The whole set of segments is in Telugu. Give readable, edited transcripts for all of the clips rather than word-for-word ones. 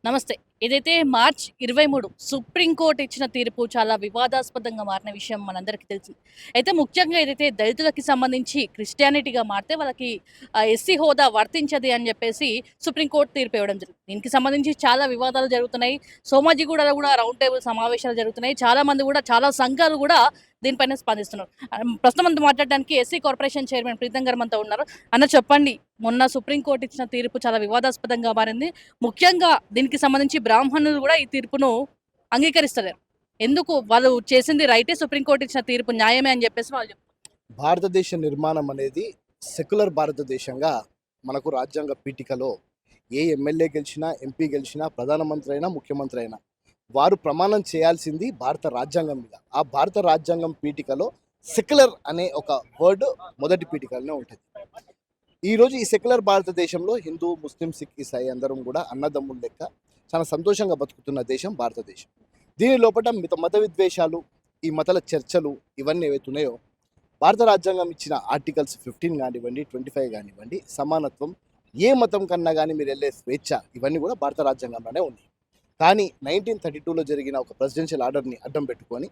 నమస్తే. ఏదైతే మార్చ్ 23 సుప్రీంకోర్టు ఇచ్చిన తీర్పు చాలా వివాదాస్పదంగా మారిన విషయం మనందరికీ తెలిసింది. అయితే ముఖ్యంగా ఏదైతే దళితులకి సంబంధించి క్రిస్టియానిటీగా మారితే వాళ్ళకి ఎస్సీ హోదా వర్తించది అని చెప్పేసి సుప్రీంకోర్టు తీర్పు ఇవ్వడం జరిగింది. దీనికి సంబంధించి చాలా వివాదాలు జరుగుతున్నాయి. సోమాజిగూడలో కూడా రౌండ్ టేబుల్ సమావేశాలు జరుగుతున్నాయి. చాలా మంది కూడా చాలా సంఘాలు కూడా దీనిపైన స్పందిస్తున్నారు. ప్రస్తుతం మనతో మాట్లాడడానికి ఎస్సీ కార్పొరేషన్ చైర్మన్ ప్రీతం గారు మనతో ఉన్నారు. అన్న చెప్పండి, మొన్న సుప్రీంకోర్టు ఇచ్చిన తీర్పు చాలా వివాదాస్పదంగా మారింది. ముఖ్యంగా దీనికి సంబంధించి బ్రాహ్మణులు కూడా ఈ తీర్పును అంగీకరిస్తలేరు. ఎందుకు? వాళ్ళు చేసింది రైటే, సుప్రీంకోర్టు ఇచ్చిన తీర్పు న్యాయమే అని చెప్పేసి వాళ్ళు చెప్తున్నారు. భారతదేశ నిర్మాణం అనేది సెక్యులర్ భారతదేశంగా మనకు రాజ్యాంగ పీఠికలో ఏ ఎమ్మెల్యే గెలిచినా, ఎంపీ గెలిచినా, ప్రధానమంత్రి అయినా, ముఖ్యమంత్రి అయినా వారు ప్రమాణం చేయాల్సింది భారత రాజ్యాంగం మీద. ఆ భారత రాజ్యాంగం పీఠికలో సెక్యులర్ అనే ఒక వర్డ్ మొదటి పీఠికలోనే ఉంటుంది. ఈరోజు ఈ సెక్యులర్ భారతదేశంలో హిందూ, ముస్లిం, సిక్, ఇసాయి అందరం కూడా అన్నదమ్ముల లెక్క చాలా సంతోషంగా బతుకుతున్న దేశం భారతదేశం. దీని లోపల మత విద్వేషాలు, ఈ మతాల చర్చలు ఇవన్నీ ఏవైతున్నాయో భారత రాజ్యాంగం ఇచ్చిన ఆర్టికల్స్ 15 కానివ్వండి, 25 కానివ్వండి, సమానత్వం, ఏ మతం కన్నా కానీ మీరు వెళ్ళే స్వేచ్ఛ, ఇవన్నీ కూడా భారత రాజ్యాంగంలోనే ఉన్నాయి. కానీ 1932లో జరిగిన ఒక ప్రెసిడెన్షియల్ ఆర్డర్ని అడ్డం పెట్టుకొని,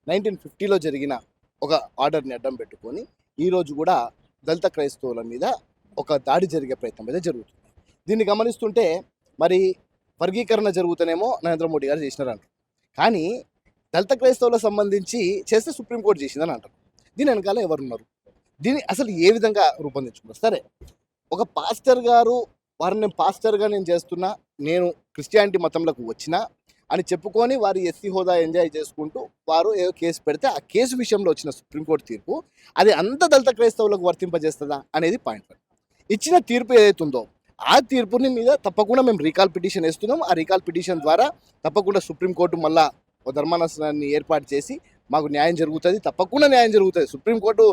1950లో జరిగిన ఒక ఆర్డర్ని అడ్డం పెట్టుకొని ఈరోజు కూడా దళిత క్రైస్తవుల మీద ఒక దాడి జరిగే ప్రయత్నం అయితే జరుగుతుంది. దీన్ని గమనిస్తుంటే మరి వర్గీకరణ జరుగుతూనేమో నరేంద్ర మోడీ గారు చేసినారంటారు. కానీ దళిత క్రైస్తవులకు సంబంధించి చేస్తే సుప్రీంకోర్టు చేసిందని అంటారు. దీని వెనకాల ఎవరున్నారు? దీన్ని అసలు ఏ విధంగా రూపొందించుకున్నారు? సరే, ఒక పాస్టర్ గారు వారిని నేను పాస్టర్గా నేను చేస్తున్నా, నేను క్రిస్టియానిటీ మతంలోకి వచ్చినా అని చెప్పుకొని వారి ఎస్సీ హోదా ఎంజాయ్ చేసుకుంటూ వారు ఏదో కేసు పెడితే ఆ కేసు విషయంలో వచ్చిన సుప్రీంకోర్టు తీర్పు అది అంత దళిత క్రైస్తవులకు వర్తింపజేస్తుందా అనేది పాయింట్. ఇచ్చిన తీర్పు ఏదైతుందో ఆ తీర్పుని మీద తప్పకుండా మేము రీకాల్ పిటిషన్ వేస్తున్నాం. ఆ రీకాల్ పిటిషన్ ద్వారా తప్పకుండా సుప్రీంకోర్టు మళ్ళా ఒక ధర్మాసనాన్ని ఏర్పాటు చేసి మాకు న్యాయం జరుగుతుంది, తప్పకుండా న్యాయం జరుగుతుంది. సుప్రీంకోర్టు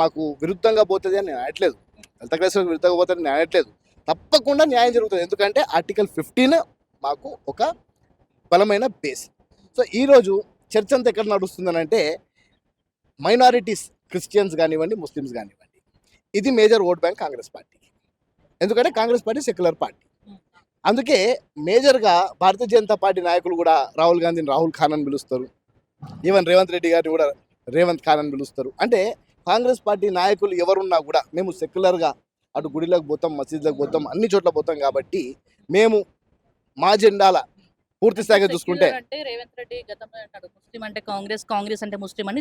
మాకు విరుద్ధంగా పోతుంది అని నేను అనట్లేదు, దళిత క్రైస్తవులకు విరుద్ధంగా పోతుంది నేను అనట్లేదు. తప్పకుండా న్యాయం జరుగుతుంది. ఎందుకంటే ఆర్టికల్ 15 మాకు ఒక బలమైన బేస్. సో ఈరోజు చర్చ అంతా ఎక్కడ నడుస్తుందని అంటే మైనారిటీస్, క్రిస్టియన్స్ కానివ్వండి, ముస్లిమ్స్ కానివ్వండి, ఇది మేజర్ ఓట్ బ్యాంక్ కాంగ్రెస్ పార్టీకి. ఎందుకంటే కాంగ్రెస్ పార్టీ సెక్యులర్ పార్టీ. అందుకే మేజర్గా భారతీయ జనతా పార్టీ నాయకులు కూడా రాహుల్ గాంధీని రాహుల్ ఖాన్ అని పిలుస్తారు, ఈవెన్ రేవంత్ రెడ్డి గారిని కూడా రేవంత్ ఖాన్ అని పిలుస్తారు. అంటే కాంగ్రెస్ పార్టీ నాయకులు ఎవరున్నా కూడా మేము సెక్యులర్గా అటు గుడిలోకి పోతాం, మసీదులకు పోతాం, అన్ని చోట్ల పోతాం కాబట్టి మేము మా జెండాల పూర్తి స్థాయిగా చూసుకుంటే అంటే రేవంత్ రెడ్డి గతంలో అంటాడు ముస్లిం అంటే కాంగ్రెస్, కాంగ్రెస్ అంటే ముస్లిం అని.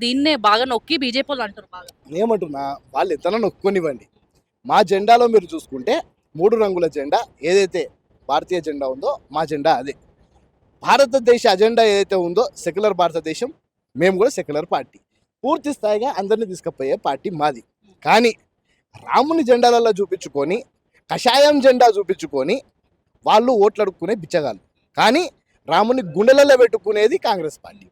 దీన్నే బాగా నొక్కి బీజేపీ వాళ్ళు అంటారు బాగా. ఏమంటున్నా, వాళ్ళు ఎంతనా నొక్కునివ్వండి, మా జెండాలో మీరు చూసుకుంటే 3 రంగుల జెండా ఏదైతే భారతీయ జెండా ఉందో మా జెండా అదే. భారతదేశ అజెండా ఏదైతే ఉందో సెక్యులర్ భారతదేశం, మేము కూడా సెక్యులర్ పార్టీ. పూర్తి స్థాయిగా అందరినీ తీసుకుపోయే పార్టీ మాది. కానీ రాముని జెండాలలో చూపించుకొని, కషాయం జెండా చూపించుకొని వాళ్ళు ఓట్లు అడుక్కునే బిచ్చగాళ్ళు. కానీ రాముని గుండెలలో పెట్టుకునేది కాంగ్రెస్ పార్టీ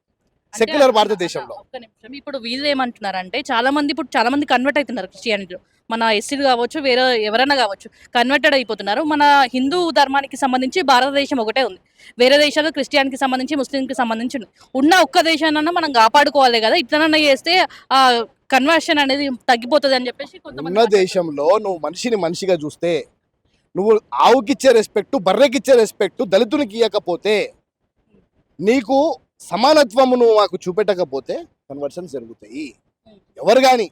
సెక్యులర్ భారతదేశంలో. ఒక్క నిమిషం, ఇప్పుడు వీళ్ళు ఏమంటున్నారంటే చాలా మంది కన్వర్ట్ అవుతున్నారు క్రిస్టియానిటీలో. మన ఎస్సీలు కావచ్చు, వేరే ఎవరైనా కావచ్చు, కన్వర్టెడ్ అయిపోతున్నారు. మన హిందూ ధర్మానికి సంబంధించి భారతదేశం ఒకటే ఉంది. వేరే దేశాలు క్రిస్టియానికి సంబంధించి, ముస్లింకి సంబంధించి ఉన్న ఒక్క దేశానన్నా మనం కాపాడుకోవాలి కదా. ఇట్లనన్నా చేస్తే ఆ కన్వర్షన్ అనేది తగ్గిపోతుంది అని చెప్పేసి ఉన్న దేశంలో నువ్వు మనిషిని మనిషిగా చూస్తే, నువ్వు ఆవుకిచ్చే రెస్పెక్టు, బర్రెకిచ్చే రెస్పెక్టు దళితునికి ఇవ్వకపోతే, నీకు సమానత్వము నువ్వు మాకు చూపెట్టకపోతే కన్వర్షన్స్ జరుగుతాయి. ఎవరు కానీ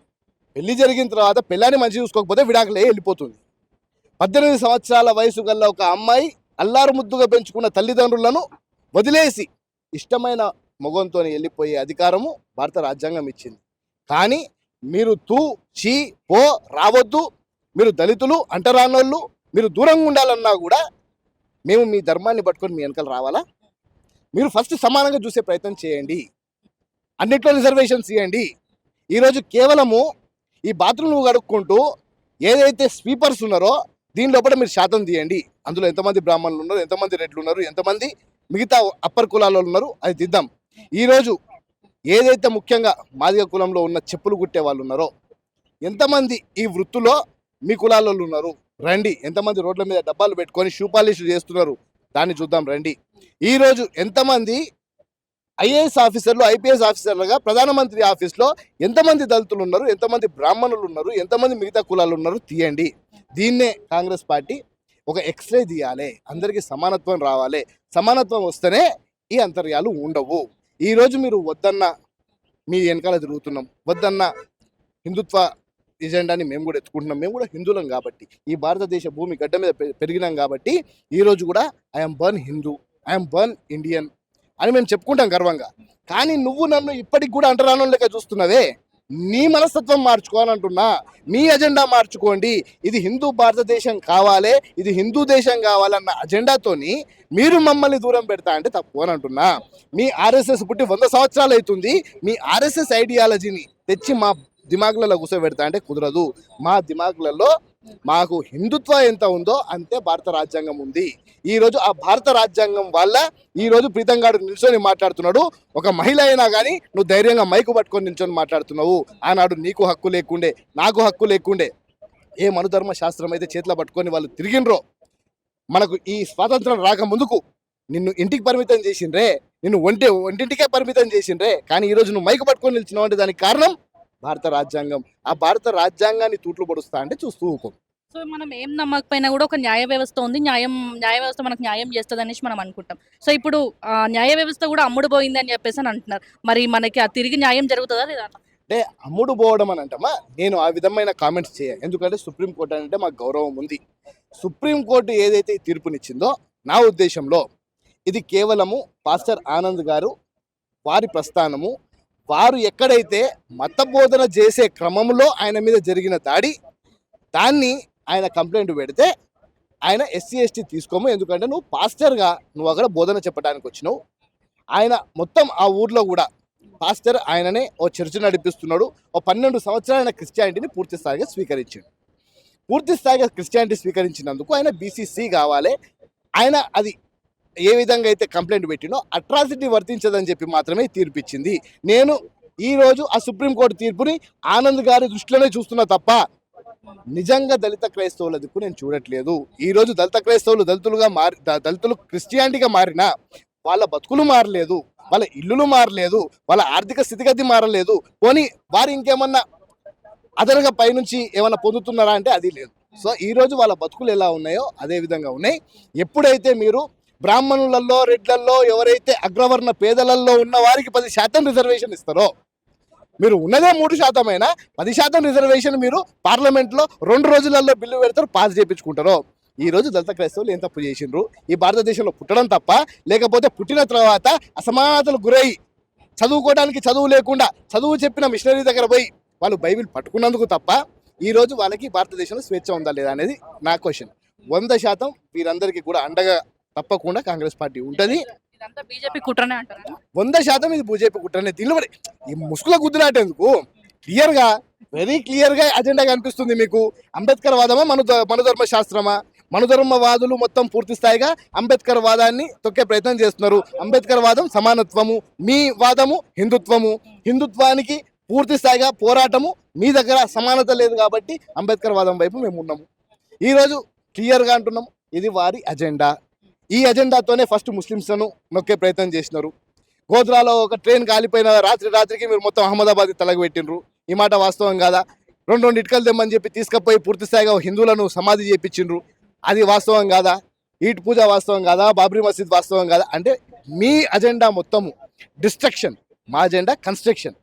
పెళ్లి జరిగిన తర్వాత పెళ్ళాన్ని మంచి చూసుకోకపోతే విడాకులే వెళ్ళిపోతుంది. 18 సంవత్సరాల వయసు గల్ల ఒక అమ్మాయి అల్లారు ముద్దుగా పెంచుకున్న తల్లిదండ్రులను వదిలేసి ఇష్టమైన మొగంతో వెళ్ళిపోయే అధికారము భారత రాజ్యాంగం ఇచ్చింది. కానీ మీరు తూ చీ పో రావద్దు, మీరు దళితులు అంటరానోళ్ళు, మీరు దూరంగా ఉండాలన్నా కూడా మేము మీ ధర్మాన్ని పట్టుకొని మీ వెనకాల రావాలా? మీరు ఫస్ట్ సమానంగా చూసే ప్రయత్నం చేయండి, అన్నిట్లో రిజర్వేషన్స్ ఇవ్వండి. ఈరోజు కేవలము ఈ బాత్రూమ్ కడుక్కుంటూ ఏదైతే స్వీపర్స్ ఉన్నారో దీని లోపల మీరు శాతం తీయండి. అందులో ఎంతమంది బ్రాహ్మణులు ఉన్నారు, ఎంతమంది రెడ్లు ఉన్నారు, ఎంతమంది మిగతా అప్పర్ కులాల్లో ఉన్నారు, అది తీద్దాం. ఈరోజు ఏదైతే ముఖ్యంగా మాదిగ కులంలో ఉన్న చెప్పులు కుట్టే వాళ్ళు ఉన్నారో, ఎంతమంది ఈ వృత్తిలో మీ కులాల్లో ఉన్నారు రండి. ఎంతమంది రోడ్ల మీద డబ్బాలు పెట్టుకొని షూ పాలిష్ చేస్తున్నారు దాన్ని చూద్దాం రండి. ఈరోజు ఎంతమంది ఐఏఎస్ ఆఫీసర్లు, ఐపీఎస్ ఆఫీసర్లుగా ప్రధానమంత్రి ఆఫీస్లో ఎంతమంది దళితులు ఉన్నారు, ఎంతమంది బ్రాహ్మణులు ఉన్నారు, ఎంతమంది మిగతా కులాలు ఉన్నారు తీయండి. దీన్నే కాంగ్రెస్ పార్టీ ఒక ఎక్స్రే తీయాలి, అందరికీ సమానత్వం రావాలి. సమానత్వం వస్తేనే ఈ అంతర్యాలు ఉండవు. ఈరోజు మీరు వద్దన్న మీ వెనకాల తిరుగుతున్నాం, వద్దన్న హిందుత్వ ఎజెండాని మేము కూడా ఎత్తుకుంటున్నాం. మేము కూడా హిందువులం కాబట్టి, ఈ భారతదేశ భూమి గడ్డ మీద పెరిగినాం కాబట్టి ఈరోజు కూడా I'm burn Hindu, I'm burn Indian అని మేము చెప్పుకుంటాం గర్వంగా. కానీ నువ్వు నన్ను ఇప్పటికి కూడా అంటరానం లెక్క చూస్తున్నవే. నీ మనస్తత్వం మార్చుకోవాలంటున్నా, మీ ఎజెండా మార్చుకోండి. ఇది హిందూ భారతదేశం కావాలి, ఇది హిందూ దేశం కావాలన్న అజెండాతోని మీరు మమ్మల్ని దూరం పెడతా అంటే తప్పు అని అంటున్నా. మీ ఆర్ఎస్ఎస్ పుట్టి 100 సంవత్సరాలు అవుతుంది. మీ ఆర్ఎస్ఎస్ ఐడియాలజీని తెచ్చి మా దిమాగులలో కూర్చోబెడతా అంటే కుదరదు. మా దిమాగులలో మాకు హిందుత్వ ఎంత ఉందో అంతే భారత రాజ్యాంగం ఉంది. ఈరోజు ఆ భారత రాజ్యాంగం వల్ల ఈరోజు ప్రీతం గారు నిల్చొని మాట్లాడుతున్నాడు. ఒక మహిళ అయినా కానీ నువ్వు ధైర్యంగా మైకు పట్టుకొని నిల్చొని మాట్లాడుతున్నావు. ఆనాడు నీకు హక్కు లేకుండే, నాకు హక్కు లేకుండే. ఏ మనుధర్మ శాస్త్రం అయితే చేతిలో పట్టుకొని వాళ్ళు తిరిగినరో, మనకు ఈ స్వాతంత్రం రాక ముందుకు నిన్ను ఇంటికి పరిమితం చేసిండ్రే, నిన్ను ఒంటింటికే పరిమితం చేసిండ్రే. కానీ ఈరోజు నువ్వు మైకు పట్టుకొని నిల్చున్నావు అంటే దానికి కారణం భారత రాజ్యాంగం. ఆ భారత రాజ్యాంగాన్ని తూట్లు పొడుస్తా అంటే చూస్తూ ఊకో. సో మనం ఏం నమ్మకపోయినా కూడా ఒక న్యాయ వ్యవస్థ ఉంది. న్యాయ వ్యవస్థ మనకు న్యాయం చేస్తుంది అనేసి మనం అనుకుంటాం. సో ఇప్పుడు న్యాయ వ్యవస్థ కూడా అమ్ముడు పోయింది అని చెప్పేసి అని అంటున్నారు. మరి మనకి ఆ తిరిగి న్యాయం జరుగుతుందా లేదా? అంటే అమ్ముడు పోవడం అని అంటమా, నేను ఆ విధమైన కామెంట్స్ చేయ. ఎందుకంటే సుప్రీంకోర్టు అంటే మాకు గౌరవం ఉంది. సుప్రీంకోర్టు ఏదైతే ఈ తీర్పునిచ్చిందో నా ఉద్దేశంలో ఇది కేవలము పాస్టర్ ఆనంద్ గారు వారి ప్రస్థానము, వారు ఎక్కడైతే మత బోధన చేసే క్రమంలో ఆయన మీద జరిగిన దాన్ని ఆయన కంప్లైంట్ పెడితే ఆయన ఎస్సీ ఎస్టీ తీసుకోము. ఎందుకంటే నువ్వు పాస్టర్గా నువ్వు అక్కడ బోధన చెప్పడానికి వచ్చినావు. ఆయన మొత్తం ఆ ఊర్లో కూడా పాస్టర్ ఆయననే ఓ చర్చ్ నడిపిస్తున్నాడు. ఓ 12 సంవత్సరాలు ఆయన క్రిస్టియానిటీని పూర్తి స్థాయిగా స్వీకరించాడు. పూర్తి స్థాయిగా క్రిస్టియానిటీ స్వీకరించినందుకు ఆయన బీసీసీ కావాలి. ఆయన అది ఏ విధంగా అయితే కంప్లైంట్ పెట్టినో అట్రాసిటీ వర్తించదని చెప్పి మాత్రమే తీర్పిచ్చింది. నేను ఈరోజు ఆ సుప్రీంకోర్టు తీర్పుని ఆనంద్ గారి దృష్టిలోనే చూస్తున్నా తప్ప నిజంగా దళిత క్రైస్తవుల దిక్కు నేను చూడట్లేదు. ఈరోజు దళిత క్రైస్తవులు దళితులు క్రిస్టియానిటీగా మారినా వాళ్ళ బతుకులు మారలేదు, వాళ్ళ ఇల్లులు మారలేదు, వాళ్ళ ఆర్థిక స్థితిగతి మారలేదు. పోనీ వారు ఇంకేమన్నా అదనంగా పైనుంచి ఏమన్నా పొందుతున్నారా అంటే అది లేదు. సో ఈరోజు వాళ్ళ బతుకులు ఎలా ఉన్నాయో అదే విధంగా ఉన్నాయి. ఎప్పుడైతే మీరు బ్రాహ్మణులలో, రెడ్లలో, ఎవరైతే అగ్రవర్ణ పేదలలో ఉన్న వారికి 10% రిజర్వేషన్ ఇస్తారో, మీరు ఉన్నదే 3% అయినా 10% రిజర్వేషన్ మీరు పార్లమెంట్లో 2 రోజులలో బిల్లు పెడతారు, పాస్ చేయించుకుంటారో. ఈరోజు దళిత క్రైస్తవులు ఏం తప్పు చేసిండ్రు? ఈ భారతదేశంలో పుట్టడం తప్ప, లేకపోతే పుట్టిన తర్వాత అసమానతలు గురై చదువుకోవడానికి చదువు లేకుండా చదువు చెప్పిన మిషనరీ దగ్గర పోయి వాళ్ళు బైబిల్ పట్టుకున్నందుకు తప్ప ఈరోజు వాళ్ళకి భారతదేశంలో స్వేచ్ఛ ఉందా లేదా అనేది నా క్వశ్చన్. 100% వీరందరికీ కూడా అండగా తప్పకుండా కాంగ్రెస్ పార్టీ ఉంటుంది. బీజేపీ కుట్రనే అంటారు. 100% ఇది బీజేపీ కుట్రనే. దీనిలో ఈ ముసుగుల గుద్దులాటేందుకు క్లియర్గా, వెరీ క్లియర్గా అజెండా కనిపిస్తుంది మీకు. అంబేద్కర్ వాదమా, మనుధర్మ శాస్త్రమా? మనుధర్మవాదులు మొత్తం పూర్తి స్థాయిగా అంబేద్కర్ వాదాన్ని తొక్కే ప్రయత్నం చేస్తున్నారు. అంబేద్కర్ వాదం సమానత్వము, మీ వాదము హిందుత్వము. హిందుత్వానికి పూర్తి స్థాయిగా పోరాటము. మీ దగ్గర సమానత లేదు కాబట్టి అంబేద్కర్ వాదం వైపు మేము ఉన్నాము. ఈరోజు క్లియర్గా అంటున్నాము, ఇది వారి అజెండా. ఈ అజెండాతోనే ఫస్ట్ ముస్లిమ్స్ను నొక్కే ప్రయత్నం చేసినారు. గోధ్రాలో ఒక ట్రైన్ కాలిపోయిన రాత్రికి మీరు మొత్తం అహ్మదాబాద్ తలగబెట్టినరు. ఈ మాట వాస్తవం కాదా? 2 ఇటుకలు తెమ్మని చెప్పి తీసుకపోయి పూర్తి స్థాయిగా హిందువులను సమాధి చేయించిండ్రు. అది వాస్తవం కాదా? ఈట్ పూజ వాస్తవం కాదా? బాబ్రీ మసీద్ వాస్తవం కాదా? అంటే మీ అజెండా మొత్తము డిస్ట్రక్షన్, మా అజెండా కన్స్ట్రక్షన్.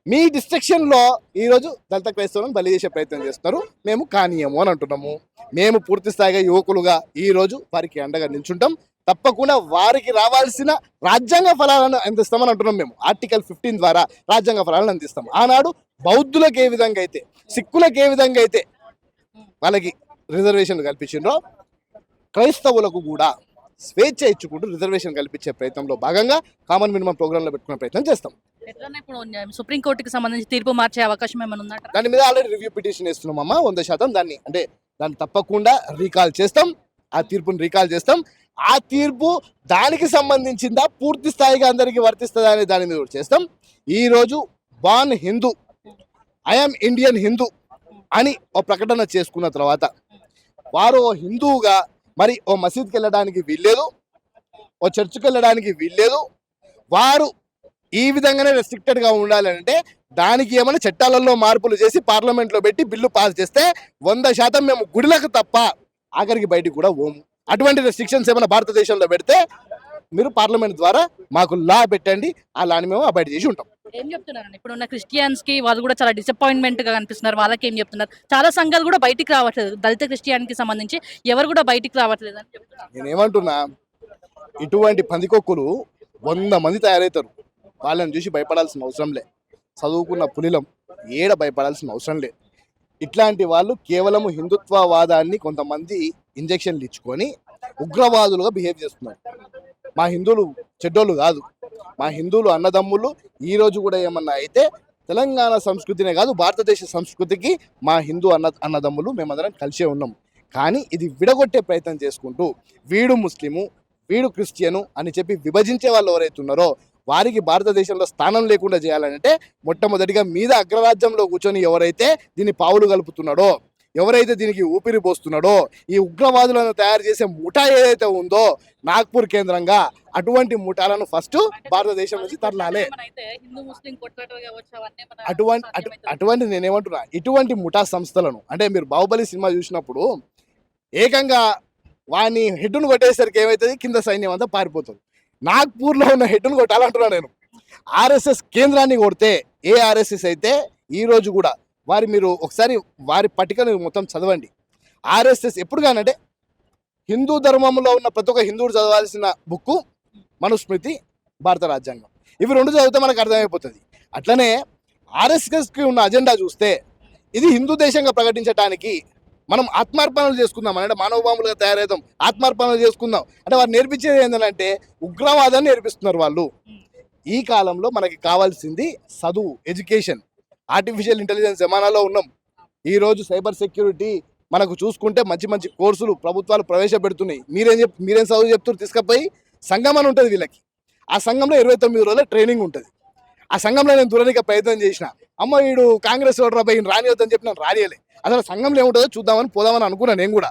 మీ డిస్ట్రక్షన్లో ఈరోజు దళిత క్రైస్తవులను బలి చేసే ప్రయత్నం చేస్తున్నారు. మేము కానీయము అని అంటున్నాము. మేము పూర్తి స్థాయిగా యువకులుగా ఈరోజు వారికి అండగా నిల్చుంటాం. తప్పకుండా వారికి రావాల్సిన రాజ్యాంగ ఫలాలను అందిస్తామని అంటున్నాం. మేము ఆర్టికల్ 15 ద్వారా రాజ్యాంగ ఫలాలను అందిస్తాం. ఆనాడు బౌద్ధులకు ఏ విధంగా అయితే, సిక్కులకు ఏ విధంగా అయితే వాళ్ళకి రిజర్వేషన్ కల్పించిండ్రో, క్రైస్తవులకు కూడా స్వేచ్ఛ ఇచ్చుకుంటూ రిజర్వేషన్ కల్పించే ప్రయత్నంలో భాగంగా కామన్ మినిమం ప్రోగ్రాంలో పెట్టుకునే ప్రయత్నం చేస్తాం. ఇప్పుడు సుప్రీంకోర్టుకి సంబంధించి తీర్పు మార్చే అవకాశం ఏమైనా ఉందా? దాని మీద ఆల్రెడీ రివ్యూ పిటిషన్ వేస్తున్నామమ్మా. 100% దాన్ని తప్పకుండా రీకాల్ చేస్తాం. ఆ తీర్పుని రీకాల్ చేస్తాం. ఆ తీర్పు దానికి సంబంధించిందా, పూర్తి స్థాయిగా అందరికీ వర్తిస్తుందా అనే దాని మీద కూడా చేస్తాం. ఈరోజు బాన్ హిందూ, ఐఎమ్ ఇండియన్ హిందూ అని ఓ ప్రకటన చేసుకున్న తర్వాత వారు ఓ హిందువుగా మరి ఓ మసీద్కి వెళ్ళడానికి వీల్లేదు, ఓ చర్చికి వెళ్ళడానికి వీల్లేదు. వారు ఈ విధంగానే రెస్ట్రిక్టెడ్గా ఉండాలంటే దానికి ఏమైనా చట్టాలలో మార్పులు చేసి పార్లమెంట్లో పెట్టి బిల్లు పాస్ చేస్తే 100% మేము గుడిలకు తప్ప ఆఖరికి బయటికి కూడా ఓము. అటువంటి రెస్ట్రిక్షన్స్ ఏమైనా భారతదేశంలో పెడితే మీరు పార్లమెంట్ ద్వారా మాకు లా పెట్టండి, ఆ లాని మేము అబాయిడ్ చేసి ఉంటాం. ఏం చెప్తున్నారండి ఇప్పుడున్న క్రిస్టియన్స్ కి వాళ్ళు కూడా చాలా డిసప్పాయింట్మెంట్ గా కనిపిస్తున్నారు. వాళ్ళకి ఏం చెప్తున్నారు? చాలా సంఘాలు కూడా బయటికి రావట్లేదు. దళిత క్రిస్టియానికి సంబంధించి ఎవరు కూడా బయటికి రావట్లేదు అని చెప్తున్నారు. నేనేమంటున్నా, ఇటువంటి పందికొక్కులు 100 మంది తయారవుతారు. వాళ్ళని చూసి భయపడాల్సిన అవసరం లే. చదువుకున్న పులిలం ఏడ భయపడాల్సిన అవసరం లేదు. ఇట్లాంటి వాళ్ళు కేవలం హిందుత్వవాదాన్ని కొంతమంది ఇంజెక్షన్లు ఇచ్చుకొని ఉగ్రవాదులుగా బిహేవ్ చేస్తున్నారు. మా హిందువులు చెడ్డోళ్ళు కాదు, మా హిందువులు అన్నదమ్ములు. ఈ రోజు కూడా ఏమన్నా అయితే తెలంగాణ సంస్కృతినే కాదు, భారతదేశ సంస్కృతికి మా హిందూ అన్నదమ్ములు మేమందరం కలిసే ఉన్నాం. కానీ ఇది విడగొట్టే ప్రయత్నం చేసుకుంటూ వీడు ముస్లిము, వీడు క్రిస్టియను అని చెప్పి విభజించే వాళ్ళు ఎవరైతే ఉన్నారో వారికి భారతదేశంలో స్థానం లేకుండా చేయాలంటే మొట్టమొదటిగా మీద అగ్రరాజ్యంలో కూర్చొని ఎవరైతే దీన్ని పావులు కలుపుతున్నాడో, ఎవరైతే దీనికి ఊపిరి పోస్తున్నాడో, ఈ ఉగ్రవాదులను తయారు చేసే ముఠా ఏదైతే ఉందో నాగ్పూర్ కేంద్రంగా, అటువంటి ముఠాలను ఫస్ట్ భారతదేశం నుంచి తరలాలే. అటువంటి నేనేమంటున్నా, ఇటువంటి ముఠా సంస్థలను అంటే మీరు బాహుబలి సినిమా చూసినప్పుడు ఏకంగా వాని హెడ్ను కొట్టేసరికి ఏమవుతుంది, కింద సైన్యం అంతా పారిపోతుంది. నాగ్పూర్లో ఉన్న హెడ్ను కొట్టాలంటున్నా నేను. ఆర్ఎస్ఎస్ కేంద్రాన్ని కొడితే, ఏ ఆర్ఎస్ఎస్ అయితే ఈ రోజు కూడా మీరు ఒకసారి వారి పట్టికను మొత్తం చదవండి. ఆర్ఎస్ఎస్ ఎప్పుడు కానంటే హిందూ ధర్మంలో ఉన్న ప్రతి ఒక్క హిందువుడు చదవాల్సిన బుక్కు మనుస్మృతి, భారత రాజ్యాంగం. ఇవి రెండు చదివితే మనకు అర్థమైపోతుంది. అట్లనే ఆర్ఎస్ఎస్కి ఉన్న అజెండా చూస్తే ఇది హిందూ దేశంగా ప్రకటించడానికి మనం ఆత్మార్పణలు చేసుకుందాం అంటే మానవబాంబులుగా తయారవుతాం, ఆత్మార్పణలు చేసుకుందాం అంటే వారు నేర్పించేది ఏంటంటే ఉగ్రవాదాన్ని నేర్పిస్తున్నారు వాళ్ళు. ఈ కాలంలో మనకి కావాల్సింది చదువు, ఎడ్యుకేషన్. ఆర్టిఫిషియల్ ఇంటెలిజెన్స్ జమానాలో ఉన్నాం. ఈరోజు సైబర్ సెక్యూరిటీ మనకు చూసుకుంటే మంచి మంచి కోర్సులు ప్రభుత్వాలు ప్రవేశపెడుతున్నాయి. మీరేం చదువు చెప్తారు, తీసుకపోయి సంఘం అని ఉంటుంది వీళ్ళకి. ఆ సంఘంలో 29 రోజుల ట్రైనింగ్ ఉంటుంది. ఆ సంఘంలో నేను దూరానికి ప్రయత్నం చేసిన, అమ్మ వీడు కాంగ్రెస్ వాడు రాబోయి రానివద్దని చెప్పి నేను రానియలే. అసలు సంఘంలో ఏముంటుందో చూద్దామని పోదామని అనుకున్నాను నేను కూడా.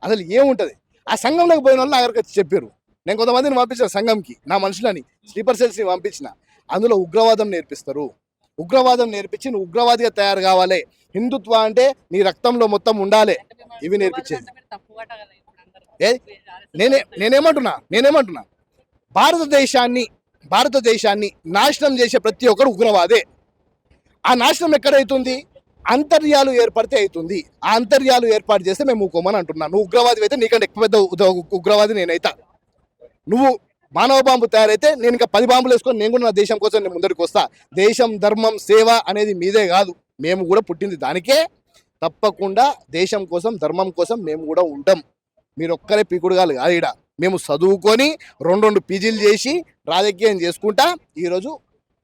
అసలు ఏముంటుంది ఆ సంఘంలోకి పోయిన వాళ్ళు నాకు వచ్చి చెప్పారు. నేను కొంతమందిని పంపించిన సంఘంకి, నా మనుషులని స్లీపర్ సెల్స్ని పంపించిన. అందులో ఉగ్రవాదం నేర్పిస్తారు. ఉగ్రవాదం నేర్పించి నువ్వు ఉగ్రవాదిగా తయారు కావాలి, హిందుత్వ అంటే నీ రక్తంలో మొత్తం ఉండాలి, ఇవి నేర్పించేది. నేనేమంటున్నా భారతదేశాన్ని నాశనం చేసే ప్రతి ఒక్కరు ఉగ్రవాదే. ఆ నాశనం ఎక్కడైతుంది, అంతర్యాలు ఏర్పడితే అవుతుంది. ఆ అంతర్యాలు ఏర్పాటు చేస్తే మేము ఊకోమని అంటున్నాను. నువ్వు ఉగ్రవాది అయితే నీకంటే ఎక్కువ పెద్ద ఉగ్రవాది నేనైతా. నువ్వు మానవ బాంబు తయారైతే నేను ఇంకా 10 బాంబులు వేసుకొని నేను కూడా నా దేశం కోసం నేను ముందరికి వస్తా. దేశం, ధర్మం, సేవ అనేది మీదే కాదు, మేము కూడా పుట్టింది దానికే. తప్పకుండా దేశం కోసం, ధర్మం కోసం మేము కూడా ఉంటాం. మీరు ఒక్కరే పీకుడుగాలు కాదు. ఈడ మేము చదువుకొని 2 పీజీలు చేసి రాజకీయం చేసుకుంటా ఈరోజు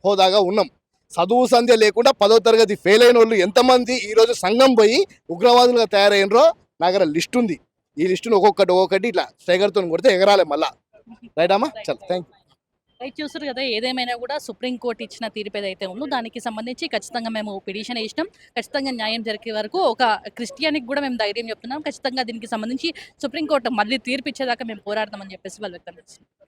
హోదాగా ఉన్నాం. చదువు సంధ్య లేకుండా 10వ తరగతి ఫెయిల్ అయిన వాళ్ళు ఎంతమంది ఈరోజు సంఘం పోయి ఉగ్రవాదులుగా తయారైనరో నా దగ్గర లిస్ట్ ఉంది. ఈ లిస్టును ఒక్కొక్కటి ఇట్లా స్ట్రైగర్తో కొడితే ఎగరాలి మళ్ళా. రైట్ అమ్మా, చల్, థ్యాంక్ యూ. రైట్, చూస్తారు కదా, ఏదేమైనా కూడా సుప్రీంకోర్టు ఇచ్చిన తీర్పు ఏదైతే ఉందో దానికి సంబంధించి ఖచ్చితంగా మేము పిటిషన్ వేసినాం. ఖచ్చితంగా న్యాయం జరిగే వరకు ఒక క్రిస్టియానికి కూడా మేము ధైర్యం చెప్తున్నాం. ఖచ్చితంగా దీనికి సంబంధించి సుప్రీంకోర్టు మళ్ళీ తీర్పు ఇచ్చేదాకా మేము పోరాడతామని చెప్పేసి వాళ్ళు వ్యక్తం చేస్తున్నారు.